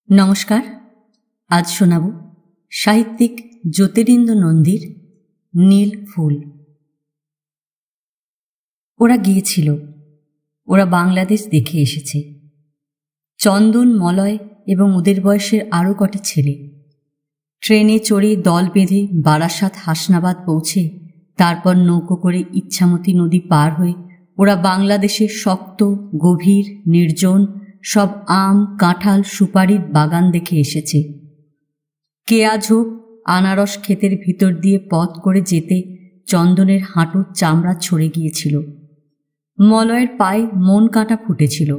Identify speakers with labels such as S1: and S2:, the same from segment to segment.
S1: নমস্কার। আজ শোনাব সাহিত্যিক জ্যোতিরিন্দ্র নন্দীর নীল ফুল। ওরা গিয়েছিল, ওরা বাংলাদেশ দেখে এসেছে। চন্দন, মলয় এবং ওদের বয়সের আরও কটি ছেলে ট্রেনে চড়ে দল বেঁধে বারাসাত হাসনাবাদ পৌঁছে তারপর নৌকো করে ইচ্ছামতি নদী পার হয়ে ওরা বাংলাদেশের শক্ত, গভীর, নির্জন সব আম, কাঁঠাল, সুপারির বাগান দেখে এসেছে। কেয়া ঝোপ, আনারস ক্ষেতের ভিতর দিয়ে পথ করে যেতে চন্দনের হাঁটুর চামড়া ছড়ে গিয়েছিল। মলয়ের পায়ে মন কাঁটা ফুটেছিল।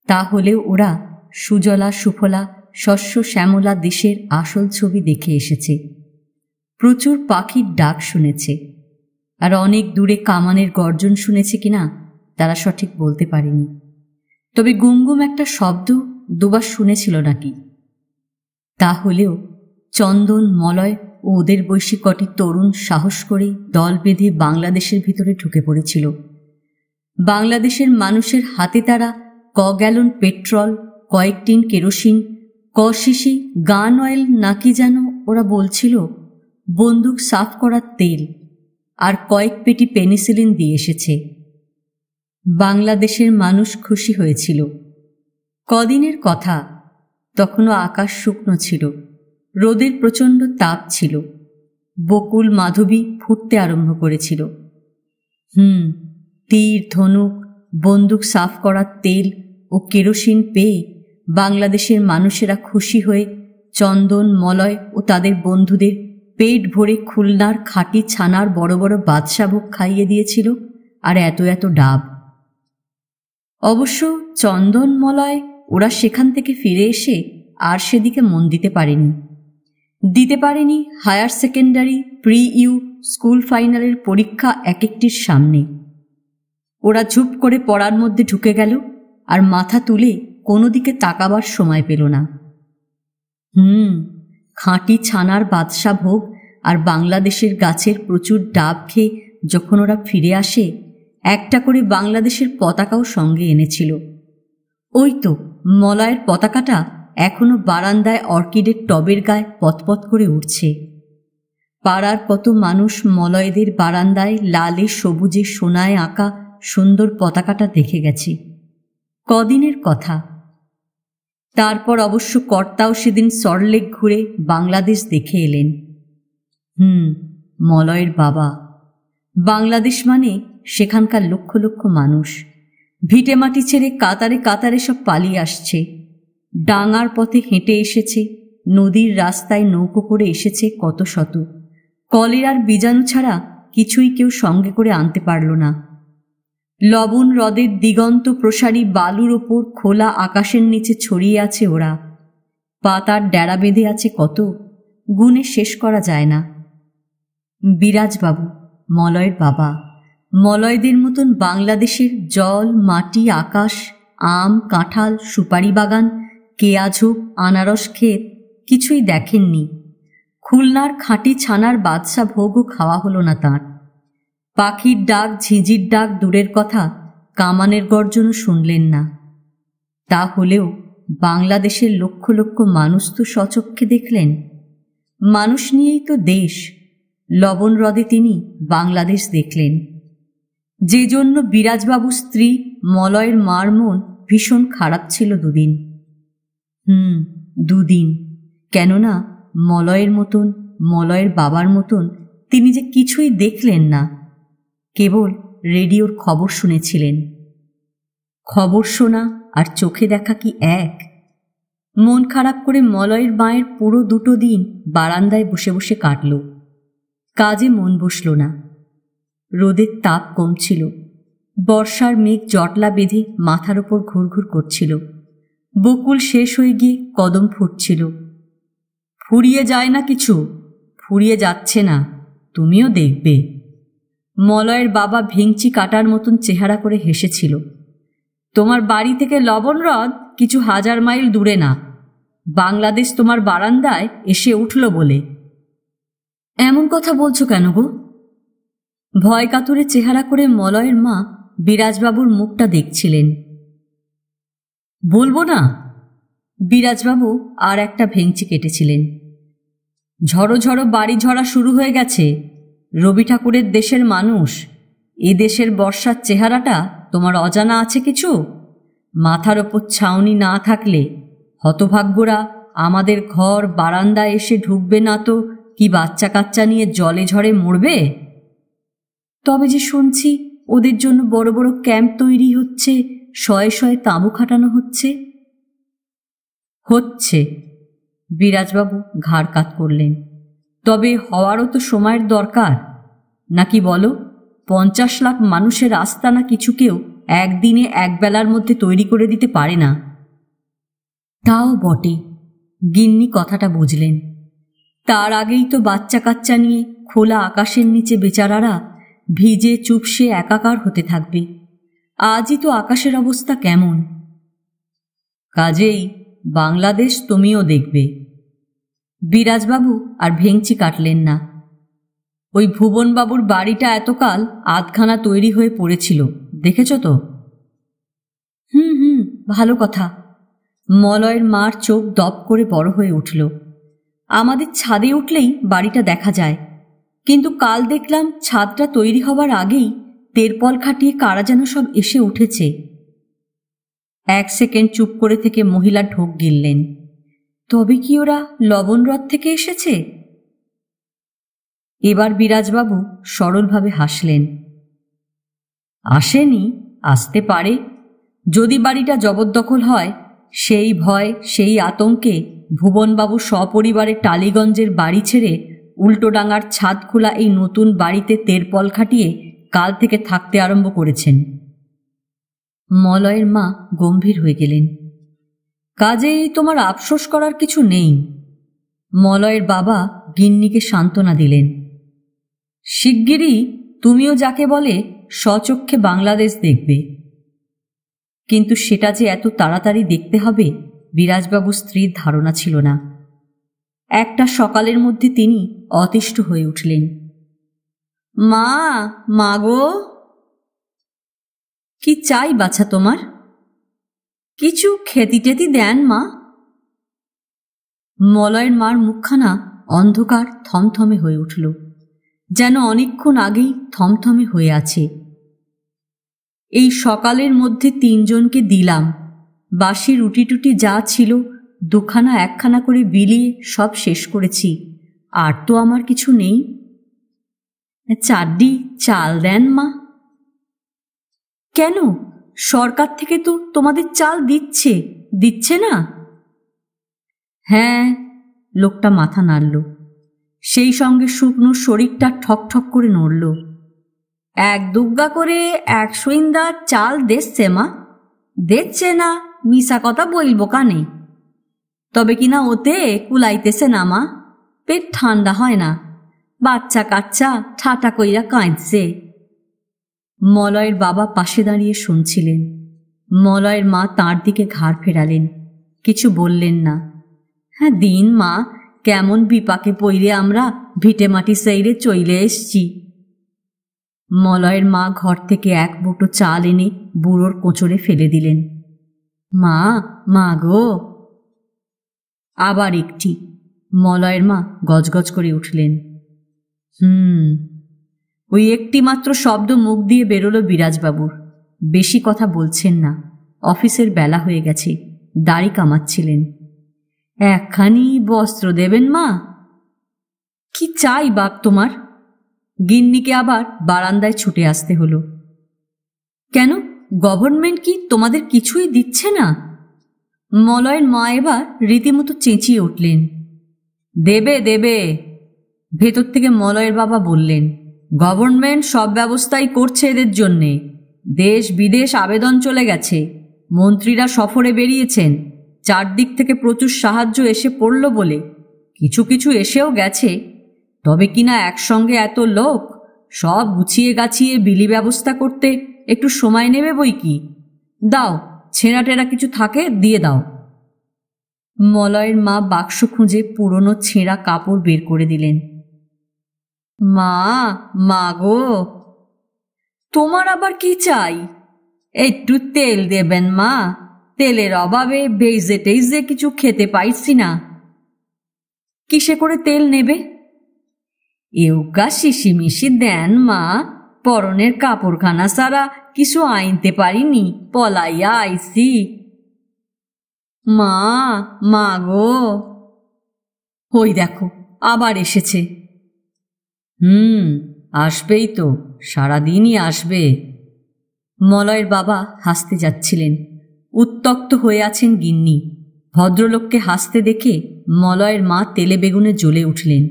S1: তাহলেও ওরা সুজলা সুফলা শস্য শ্যামলা দেশের আসল ছবি দেখে এসেছে। প্রচুর পাখির ডাক শুনেছে, আর অনেক দূরে কামানের গর্জন শুনেছে কিনা তারা সঠিক বলতে পারেনি। তবে গুমগুম একটা শব্দ দুবার শুনেছিল নাকি। তাহলেও চন্দন, মলয় ও ওদের বয়সী কটি তরুণ সাহস করে দল বেঁধে বাংলাদেশের ভিতরে ঢুকে পড়েছিল। বাংলাদেশের মানুষের হাতে তারা ক-গ্যালন পেট্রোল, কয়েক টিন কেরোসিন, ক-শিশি গান অয়েল নাকি যেন ওরা বলছিল, বন্দুক সাফ করার তেল আর কয়েক পেটি পেনিসিলিন দিয়ে এসেছে। বাংলাদেশের মানুষ খুশি হয়েছিল। কদিনের কথা, তখনও আকাশ শুকনো ছিল, রোদের প্রচণ্ড তাপ ছিল, বকুল মাধবী ফুটতে আরম্ভ করেছিল। তীর, ধনুক, বন্দুক সাফ করার তেল ও কেরোসিন পেয়ে বাংলাদেশের মানুষেরা খুশি হয়ে চন্দন, মলয় ও তাদের বন্ধুদের পেট ভরে খুলনার খাঁটি ছানার বড় বড় বাদশাভোগ খাইয়ে দিয়েছিল, আর এত এত ডাব। অবশ্য চন্দন, মলয় ওরা সেখান থেকে ফিরে এসে আর সেদিকে মন দিতে পারেনি higher secondary, pre U, school ফাইনালের পরীক্ষা এক একটির সামনে। ওরা ঝুপ করে পড়ার মধ্যে ঢুকে গেল, আর মাথা তুলে কোনো দিকে তাকাবার সময় পেল না। খাঁটি ছানার বাদশা ভোগ আর বাংলাদেশের গাছের প্রচুর ডাব খেয়ে যখন ওরা ফিরে আসে, একটা করে বাংলাদেশের পতাকাও সঙ্গে এনেছিল। ওই তো মলয়ের পতাকাটা এখনো বারান্দায় অর্কিডের টবের গায়ে পতপত করে উঠছে। পাড়ার কত মানুষ মলয়দের বারান্দায় লালে সবুজে সোনায় আঁকা সুন্দর পতাকাটা দেখে গেছে। কদিনের কথা। তারপর অবশ্য কর্তাও সেদিন সল্টলেক ঘুরে বাংলাদেশ দেখে এলেন। মলয়ের বাবা। বাংলাদেশ মানে সেখানকার লক্ষ লক্ষ মানুষ ভিটে মাটি ছেড়ে কাতারে কাতারে সব পালিয়ে আসছে। ডাঙার পথে হেঁটে এসেছে, নদীর রাস্তায় নৌকো করে এসেছে কত শত। কলেরার বীজাণু ছাড়া কিছুই কেউ সঙ্গে করে আনতে পারল না। লবণ হ্রদের দিগন্ত প্রসারী বালুর ওপর খোলা আকাশের নিচে ছড়িয়ে আছে ওরা। পাতার ডেরা বেঁধে আছে কত, গুণে শেষ করা যায় না। বিরাজবাবু, মলয়ের বাবা, মলয়দের মতন বাংলাদেশের জল, মাটি, আকাশ, আম, কাঁঠাল, সুপারি বাগান, কেয়া ঝোপ, আনারস ক্ষেত কিছুই দেখেননি। খুলনার খাঁটি ছানার বাদশা ভোগও খাওয়া হলো না তাঁর। পাখির ডাক, ঝিঁঝির ডাক দূরের কথা, কামানের গর্জনও শুনলেন না। তা হলেও বাংলাদেশের লক্ষ লক্ষ মানুষ তো স্বচক্ষে দেখলেন। মানুষ নিয়েই তো দেশ। লবণ হ্রদে তিনি বাংলাদেশ দেখলেন। যে জন্য বিরাজবাবুর স্ত্রী মলয়ের মার মন ভীষণ খারাপ ছিল দুদিন। দুদিন, কেননা মলয়ের মতন, মলয়ের বাবার মতন তিনি যে কিছুই দেখলেন না, কেবল রেডিওর খবর শুনেছিলেন। খবর শোনা আর চোখে দেখা কি এক? মন খারাপ করে মলয়ের মায়ের পুরো 2 দিন বারান্দায় বসে বসে কাটল। কাজে মন বসল না। রোদের তাপ কমছিল, বর্ষার মেঘ জটলা বেঁধে মাথার ওপর ঘুরঘুর করছিল। বকুল শেষ হয়ে গিয়ে কদম ফুটছিল। ফুরিয়ে যায় না কিছু, ফুরিয়ে যাচ্ছে না, তুমিও দেখবে। মলয়ের বাবা ভেঙচি কাটার মতন চেহারা করে হেসেছিল। তোমার বাড়ি থেকে লবণ হ্রদ কিছু 1000 মাইল দূরে না, বাংলাদেশ তোমার বারান্দায় এসে উঠল বলে। এমন কথা বলছো কেন গো? ভয় কাতুরে চেহারা করে মলয়ের মা বিরাজবাবুর মুখটা দেখছিলেন। বলবো না? বিরাজবাবু আর একটা ভেঙচি কেটেছিলেন। ঝড়ো ঝড়ো বাড়ি ঝরা শুরু হয়ে গেছে। রবি ঠাকুরের দেশের মানুষ, এ দেশের বর্ষার চেহারাটা তোমার অজানা আছে কিছু? মাথার ওপর ছাউনি না থাকলে হতভাগ্যরা আমাদের ঘর বারান্দায় এসে ঢুকবে না তো কি বাচ্চা কাচ্চা নিয়ে জলে ঝড়ে মরবে? তবে যে শুনছি ওদের জন্য বড় বড় ক্যাম্প তৈরি হচ্ছে, শয়ে শয়ে তাঁবু খাটানো হচ্ছে। হচ্ছে, বিরাজবাবু ঘাড় কাত করলেন। তবে হওয়ারও তো সময়ের দরকার, নাকি বলো? 50 লাখ মানুষের আস্তানা কিছুকেও একদিনে একবেলার মধ্যে তৈরি করে দিতে পারে না। তাও বটে, গিন্নি কথাটা বুঝলেন। তার আগেই তো বাচ্চা কাচ্চা নিয়ে খোলা আকাশের নিচে বেচারারা ভিজে চুপসে একাকার হতে থাকবে। আজই তো আকাশের অবস্থা কেমন। কাজেই বাংলাদেশ তুমিও দেখবে। বিরাজবাবু আর ভেঙচি কাটলেন না। ওই ভুবনবাবুর বাড়িটা এতকাল আধখানা তৈরি হয়ে পড়েছিল, দেখেছ তো? হুম, ভালো কথা। মলয়ের মার চোখ দপ করে বড় হয়ে উঠল। আমাদের ছাদে উঠলেই বাড়িটা দেখা যায়, কিন্তু কাল দেখলাম ছাদটা তৈরি হবার আগেই তেরপল খাটিয়ে কারা যেন সব এসে উঠেছে। 1 সেকেন্ড চুপ করে থেকে মহিলা ঢোক গিললেন। তবে কি ওরা লবণরথ থেকে এসেছে? এবার বিরাজবাবু সরলভাবে হাসলেন। আসেনি, আসতে পারে। যদি বাড়িটা জবরদখল হয়, সেই ভয় সেই আতঙ্কে ভুবনবাবু সপরিবারে টালিগঞ্জের বাড়ি ছেড়ে উল্টোডাঙার ছাদ খোলা এই নতুন বাড়িতে তেরপল খাটিয়ে কাল থেকে থাকতে আরম্ভ করেছেন। মলয়ের মা গম্ভীর হয়ে গেলেন। কাজেই তোমার আফসোস করার কিছু নেই। মলয়ের বাবা গিন্নিকে সান্ত্বনা দিলেন। শিগগিরই তুমিও যাকে বলে স্বচক্ষে বাংলাদেশ দেখবে। কিন্তু সেটা যে এত তাড়াতাড়ি দেখতে হবে বিরাজবাবুর স্ত্রীর ধারণা ছিল না। একটা সকালের মধ্যে তিনি অতিষ্ঠ হয়ে উঠলেন। মা গো! কি চাই বাছা তোমার? কিছু খেতি টেতি দেন মা। মলয়ের মার মুখখানা অন্ধকার থমথমে হয়ে উঠল, যেন অনেকক্ষণ আগেই থমথমে হয়ে আছে। এই সকালের মধ্যে 3 জনকে দিলাম। বাসি রুটি টুটি যা ছিল 2খানা 1খানা করে বিলিয়ে সব শেষ করেছি। আর তো আমার কিছু নেই। 4ডি চাল দেন মা। কেন? সরকার থেকে তো তোমাদের চাল দিচ্ছে না? হ্যাঁ, লোকটা মাথা নাড়ল। সেই সঙ্গে শুকনো শরীরটা ঠকঠক করে নড়ল। 1 দুগ্গা করে 100 ইন্দা চাল দিচ্ছে মা। দিচ্ছে না মিশা কথা বলবো কানে। তবে কিনা ওতে কুলাইতেছে না মা। পেট ঠান্ডা হয় না। বাচ্চা কাচ্চা ঠাটা কইরা কাঁদছে। মলয়ের বাবা পাশে দাঁড়িয়ে শুনছিলেন। মলয়ের মা তাঁর দিকে ঘাড় ফেরালেন, কিছু বললেন না। হ্যাঁ দিন মা, কেমন বিপাকে পইরে আমরা ভিটে মাটি সেইরে চইলে এসছি। মলয়ের মা ঘর থেকে 1 মুঠো চাল এনে বুড়োর কোঁচড়ে ফেলে দিলেন। মা গো! আবার একটি। মলয়ের মা গজগজ করে উঠলেন। ওই একটি মাত্র শব্দ মুখ দিয়ে বেরোলো বিরাজবাবুর। বেশি কথা বলছেন না। অফিসের বেলা হয়ে গেছে, দাড়ি কামাচ্ছিলেন। 1খানি বস্ত্র দেবেন মা। কি চাই বাপ তোমার? গিন্নিকে আবার বারান্দায় ছুটে আসতে হলো। কেন, গভর্নমেন্ট কি তোমাদের কিছুই দিচ্ছে না? মলয়ের মা এবার রীতিমতো চেঁচিয়ে উঠলেন। দেবে। ভেতর থেকে মলয়ের বাবা বললেন, গভর্নমেন্ট সব ব্যবস্থাই করছে এদের জন্যে। দেশ বিদেশ আবেদন চলে গেছে, মন্ত্রীরা সফরে বেরিয়েছেন। 4 দিক থেকে প্রচুর সাহায্য এসে পড়ল বলে কিছু কিছু এসেও গেছে। তবে কিনা একসঙ্গে এত লোক সব গুছিয়ে গাছিয়ে বিলি ব্যবস্থা করতে একটু সময় নেবে বই কি। দাও, ছেঁড়া টেরা কিছু থাকে দিয়ে দাও। মলয়ের মা বাক্স খুঁজে পুরনো ছেঁড়া কাপড় বের করে দিলেন। মা গো! তোমার আবার কি চাই? একটু তেল দেবেন মা। তেলের অভাবে ভেজে টেজে কিছু খেতে পাইছি না। কিসে করে তেল নেবে? এউগা শিশিমিশি দেন মা, পরনের কাপড়খানা ছাড়া কিছু আইনতে পারিনি, পলাইয়া আইছি। মা, মা গো, ওই দেখো আবার এসেছে। আসবেই তো, সারাদিনই আসবে। মলয়ের বাবা হাসতে যাচ্ছিলেন। উত্তক্ত হয়ে আছেন গিন্নি। ভদ্রলোককে হাসতে দেখে মলয়ের মা তেলে বেগুনে জ্বলে উঠলেন।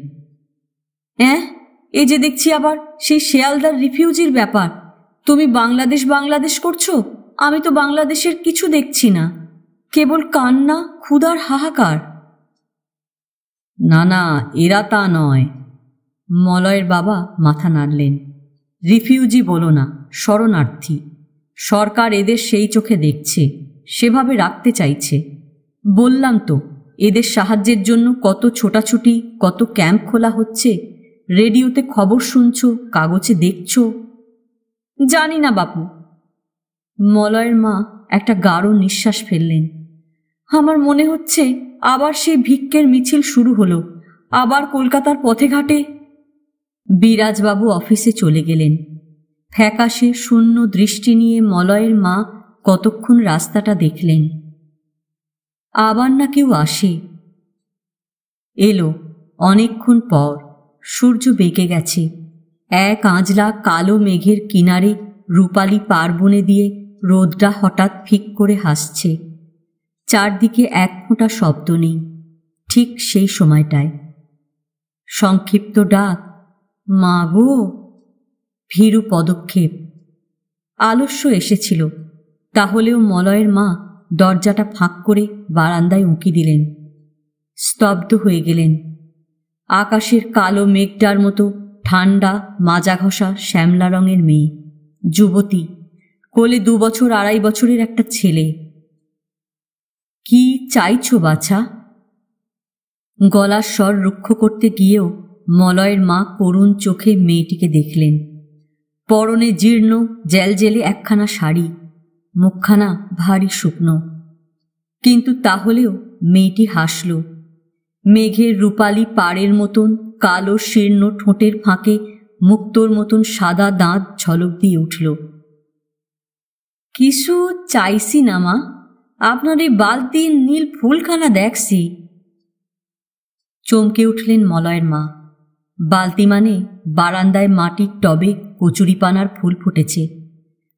S1: এই যে দেখছি আবার সেই শেয়ালদার রিফিউজির ব্যাপার। তুমি বাংলাদেশ বাংলাদেশ করছো, আমি তো বাংলাদেশের কিছু দেখছি না, কেবল কান্না, ক্ষুধার হাহাকার। না না, এরা তা নয়। মলয়ের বাবা মাথা নাড়লেন। রিফিউজি বলো না, শরণার্থী। সরকার এদের সেই চোখে দেখছে, সেভাবে রাখতে চাইছে। বললাম তো, এদের সাহায্যের জন্য কত ছোটাছুটি, কত ক্যাম্প খোলা হচ্ছে। রেডিওতে খবর শুনছো, কাগজে দেখছো। জানি না বাপু। মলয়ের মা একটা গাঢ় নিঃশ্বাস ফেললেন। আমার মনে হচ্ছে আবার সেই ভিক্ষের মিছিল শুরু হলো, আবার কলকাতার পথে ঘাটে। বিরাজবাবু অফিসে চলে গেলেন। ফ্যাকাশে শূন্য দৃষ্টি নিয়ে মলয়ের মা কতক্ষণ রাস্তাটা দেখলেন। আবার না কেউ আসে। এলো অনেকক্ষণ পর। সূর্য বেঁকে গেছে। এক আঁজলা কালো মেঘের কিনারে রূপালি পার্বণে দিয়ে রোদটা হঠাৎ ফিক করে হাসছে। চারদিকে এক ফোঁটা শব্দ নেই। ঠিক সেই সময়টায় সংক্ষিপ্ত ডাক, মা গো। ভীরু পদক্ষেপ। আলস্য এসেছিল, তাহলেও মলয়ের মা দরজাটা ফাঁক করে বারান্দায় উঁকি দিলেন। স্তব্ধ হয়ে গেলেন। আকাশের কালো মেঘটার মতো ঠান্ডা, মাজা ঘষা শ্যামলা রঙের মেয়ে, যুবতী, কোলে 2 বছর 2.5 বছরের একটা ছেলে। কি চাইছো বাছা? গলার স্বর রুক্ষ করতে গিয়েও মলয়ের মা করুণ চোখে মেয়েটিকে দেখলেন। পরনে জীর্ণ জেলজেলে একখানা শাড়ি, মুখখানা ভারী শুকনো। কিন্তু তাহলেও মেয়েটি হাসল। মেঘের রূপালি পাড়ের মতন কালো শীর্ণ ঠোঁটের ফাঁকে মুক্তোর মতন সাদা দাঁত ঝলক দিয়ে উঠল। কিছু চাইছি না মা, আপনার এই বালতির নীল ফুলখানা দেখছি। চমকে উঠলেন মলয়ের মা। বালতি মানে বারান্দায় মাটির টবে কচুরিপানার ফুল ফুটেছে।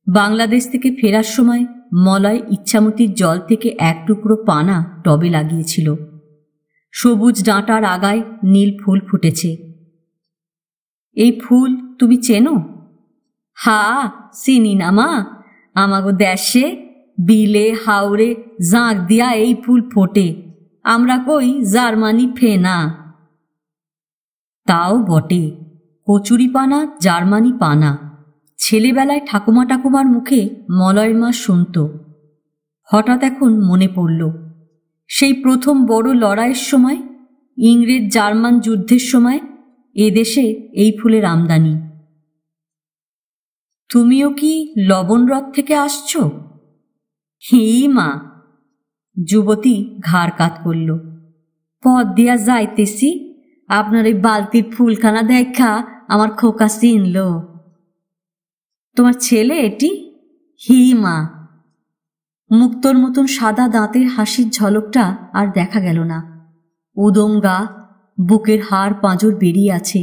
S1: বাংলাদেশ থেকে ফেরার সময় মলয় ইচ্ছামতির জল থেকে এক টুকরো পানা টবে লাগিয়েছিল। সবুজ ডাঁটার আগায় নীল ফুল ফুটেছে। এই ফুল তুমি চেনো? হা, চিনি না মা। আমাগো দেশে বিলে হাওড়ে জাঁক দিয়া এই ফুল ফোটে। আমরা কই জার্মানি ফেনা। তাও বটে, কচুরিপানা জার্মানি পানা। ছেলেবেলায় ঠাকুমা ঠাকুমার মুখে মলয়ের মা শুনত। হঠাৎ এখন মনে পড়ল, সেই প্রথম বড় লড়াইয়ের সময়, ইংরেজ জার্মান যুদ্ধের সময় এদেশে এই ফুলের আমদানি। তুমিও কি লবণরথ থেকে আসছ? হি মা। যুবতী ঘাড় কাত করল। পথ দিয়া যাইতেছি, আপনার এই বালতির ফুলখানা দেখা আমার খোকা চিনল। তোমার ছেলে এটি? হি মা। মুক্তোর মতন সাদা দাঁতের হাসির ঝলকটা আর দেখা গেল না। উদম গা, বুকের হাড় পাঁজর বেরিয়ে আছে।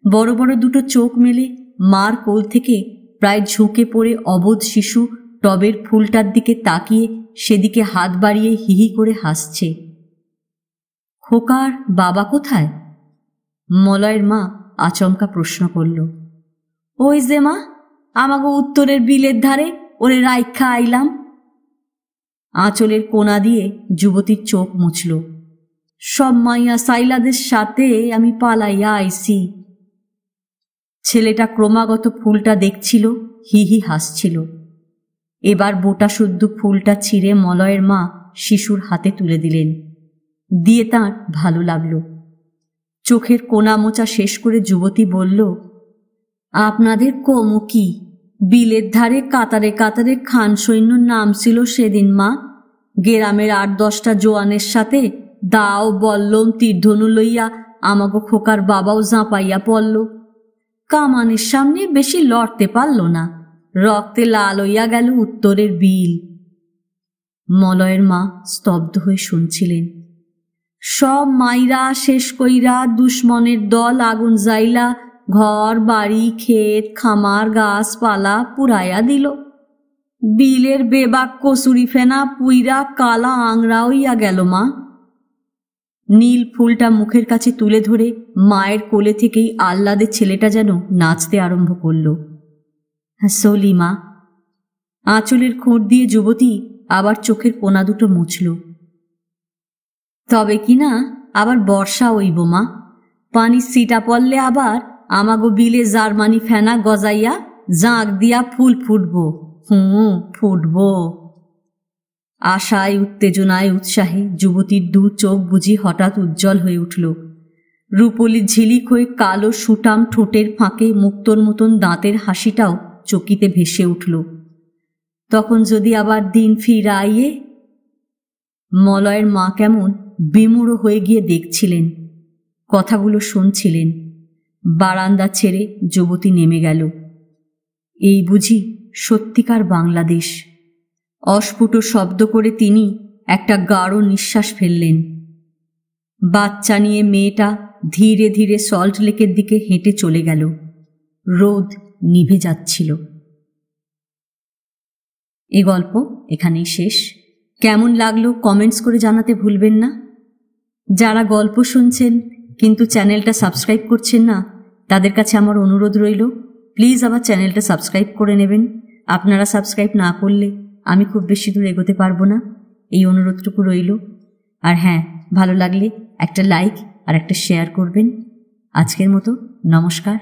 S1: বড় বড় দুটো চোখ মেলে মার কোল থেকে প্রায় ঝুঁকে পড়ে অবোধ শিশু টবের ফুলটার দিকে তাকিয়ে সেদিকে হাত বাড়িয়ে হিহি করে হাসছে। খোকার বাবা কোথায়? মলয়ের মা আচমকা প্রশ্ন করল। ওই যে মা, আমাগো উত্তরের বিলের ধারে ওরে রাইখা আইলাম। আঁচলের কোনা দিয়ে যুবতীর চোখ মুছল। সব মাইয়া সাইলাদের সাথে আমি পালাইয়া আইছি। ছেলেটা ক্রমাগত ফুলটা দেখছিল, হি হি হাসছিল। এবার বোটা শুদ্ধ ফুলটা ছিঁড়ে মলয়ের মা শিশুর হাতে তুলে দিলেন। দিয়ে তাঁর ভালো লাগল। চোখের কোনা মোচা শেষ করে যুবতী বলল, আপনাদের কমু কি? বিলের ধারে কাতারে কাতারে খান সৈন্য নাম ছিল সেদিন মা। গ্রামের 8-10টা জোয়ানের সাথে দাও বল্লম তীরধনু লইয়া আমাকে খোকার বাবাও ঝাঁপাইয়া পড়ল। কামানের সামনে বেশি লড়তে পারল না, রক্তে লাল হইয়া গেল উত্তরের বিল। মলয়ের মা স্তব্ধ হয়ে শুনছিলেন। সব মাইরা শেষ কইরা দুশ্মনের দল আগুন জ্বাইলা ঘর বাড়ি ক্ষেত খামার গাছপালা পুরাইয়া দিল। বিলের বেবাক কচুরি ফেনা পুইরা কালা আংরা হইয়া গেল মা। নীল ফুলটা মুখের কাছে তুলে ধরে মায়ের কোলে থেকেই আহ্লাদের ছেলেটা যেন নাচতে আরম্ভ করল। সলি মা। আঁচলের খোঁট দিয়ে যুবতী আবার চোখের কোনা দুটো মুছল। তবে কি না আবার বর্ষা হইব মা, পানির সিটা পড়লে আবার আমাগো বিলে জার্মানি ফেনা গজাইয়া জাঁক দিয়া ফুল ফুটব। ফুটব। আশায় উত্তেজনায় উৎসাহে যুবতীর 2 চোখ বুঝি হঠাৎ উজ্জ্বল হয়ে উঠল। রূপলির ঝিলিক হয়ে কালো সুটাম ঠোঁটের ফাঁকে মুক্তোর মতন দাঁতের হাসিটাও চকিতে ভেসে উঠল। তখন যদি আবার দিন ফিরাইয়ে। মলয়ের মা কেমন বিমূঢ় হয়ে গিয়ে দেখছিলেন, কথাগুলো শুনছিলেন। বারান্দা ছেড়ে যুবতী নেমে গেল। এই বুঝি সত্যিকার বাংলাদেশ। অস্ফুট শব্দ করে তিনি একটা গাঢ় নিঃশ্বাস ফেললেন। বাচ্চা নিয়ে মেয়েটা ধীরে ধীরে সল্ট লেকের দিকে হেঁটে চলে গেল। রোদ নিভে যাচ্ছিল। এ গল্প এখানেই শেষ। কেমন লাগলো কমেন্টস করে জানাতে ভুলবেন না। যারা গল্প শুনছেন কিন্তু চ্যানেলটা সাবস্ক্রাইব করছেন না, তাদের কাছে আমার অনুরোধ রইল, প্লিজ আমার চ্যানেলটা সাবস্ক্রাইব করে নেবেন। আপনারা সাবস্ক্রাইব না করলে আমি খুব বেশি দূর এগোতে পারবো না, এই অনুরোধটুকু রইল। আর হ্যাঁ, ভালো লাগলে একটা লাইক আর একটা শেয়ার করবেন। আজকের মতো নমস্কার।